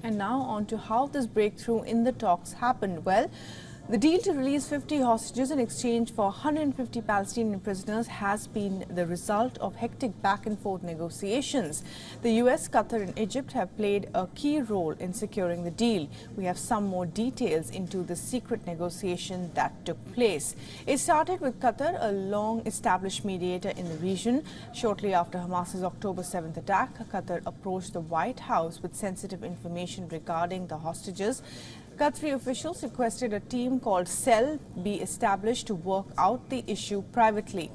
And now on to how this breakthrough in the talks happened. Well, the deal to release 50 hostages in exchange for 150 Palestinian prisoners has been the result of hectic back-and-forth negotiations. The US, Qatar and Egypt have played a key role in securing the deal. We have some more details into the secret negotiation that took place. It started with Qatar, a long-established mediator in the region. Shortly after Hamas's October 7th attack, Qatar approached the White House with sensitive information regarding the hostages. Qatari officials requested a team called Cell be established to work out the issue privately.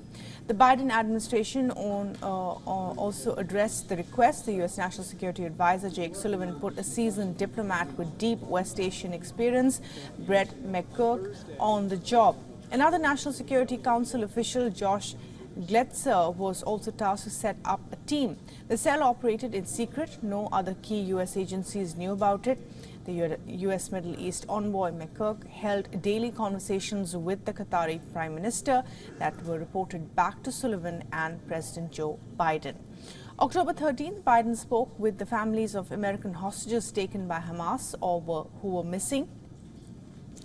The Biden administration also addressed the request. The U.S. National Security Advisor Jake Sullivan put a seasoned diplomat with deep West Asian experience, Brett McCurk, on the job. Another National Security Council official, Josh Gletzer, was also tasked to set up a team. The cell operated in secret. No other key U.S. agencies knew about it. The U.S. Middle East envoy McCurk held daily conversations with the Qatari Prime Minister that were reported back to Sullivan and President Joe Biden. October 13th, Biden spoke with the families of American hostages taken by Hamas or who were missing.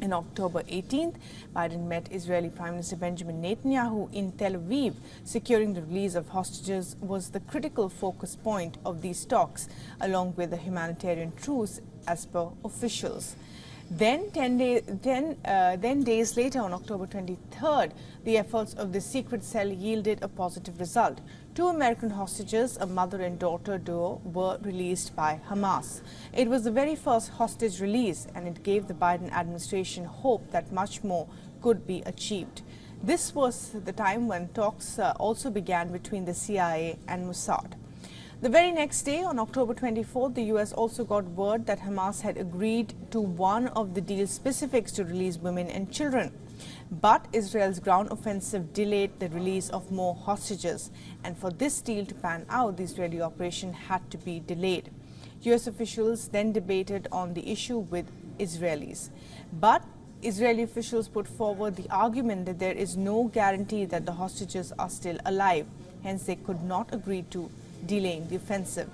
On October 18th, Biden met Israeli Prime Minister Benjamin Netanyahu in Tel Aviv. Securing the release of hostages was the critical focus point of these talks, along with a humanitarian truce, as per officials. Then days later, on October 23rd, the efforts of the secret cell yielded a positive result. 2 American hostages, a mother and daughter duo, were released by Hamas. It was the very first hostage release, and it gave the Biden administration hope that much more could be achieved. This was the time when talks also began between the CIA and Mossad. The very next day, on October 24th, the U.S. also got word that Hamas had agreed to one of the deal's specifics to release women and children. But Israel's ground offensive delayed the release of more hostages. And for this deal to pan out, the Israeli operation had to be delayed. U.S. officials then debated on the issue with Israelis. But Israeli officials put forward the argument that there is no guarantee that the hostages are still alive. Hence, they could not agree to delaying the offensive.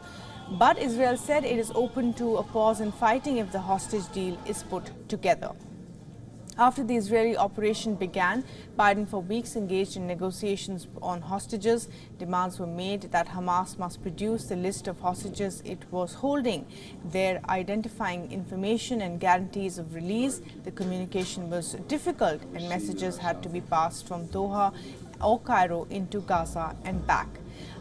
But Israel said it is open to a pause in fighting if the hostage deal is put together. After the Israeli operation began, Biden for weeks engaged in negotiations on hostages. Demands were made that Hamas must produce the list of hostages it was holding, their identifying information and guarantees of release. The communication was difficult and messages had to be passed from Doha or Cairo into Gaza and back.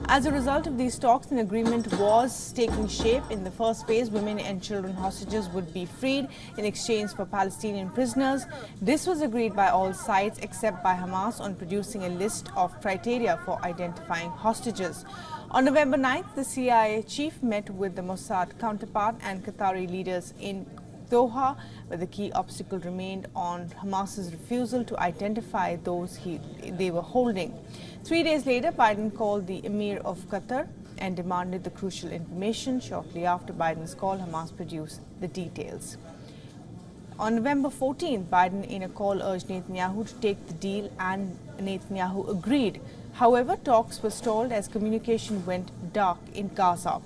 As a result of these talks, an agreement was taking shape. In the first phase, women and children hostages would be freed in exchange for Palestinian prisoners. This was agreed by all sides except by Hamas on producing a list of criteria for identifying hostages. On November 9th, the CIA chief met with the Mossad counterpart and Qatari leaders in Doha, where the key obstacle remained on Hamas's refusal to identify those they were holding. 3 days later, Biden called the Emir of Qatar and demanded the crucial information. Shortly after Biden's call, Hamas produced the details. On November 14th, Biden in a call urged Netanyahu to take the deal, and Netanyahu agreed. However, talks were stalled as communication went dark in Gaza.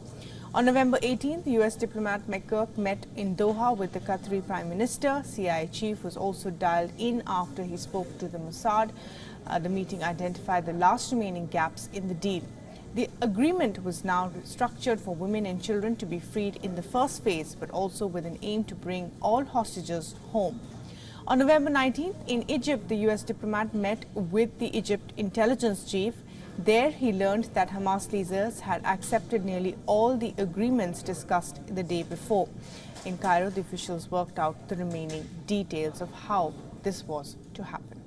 On November 18th, the U.S. diplomat McCurk met in Doha with the Qatari Prime Minister. CIA chief was also dialed in after he spoke to the Mossad. The meeting identified the last remaining gaps in the deal. The agreement was now structured for women and children to be freed in the first phase, but also with an aim to bring all hostages home. On November 19th, in Egypt, the U.S. diplomat met with the Egypt intelligence chief. There, he learned that Hamas leaders had accepted nearly all the agreements discussed the day before. In Cairo, the officials worked out the remaining details of how this was to happen.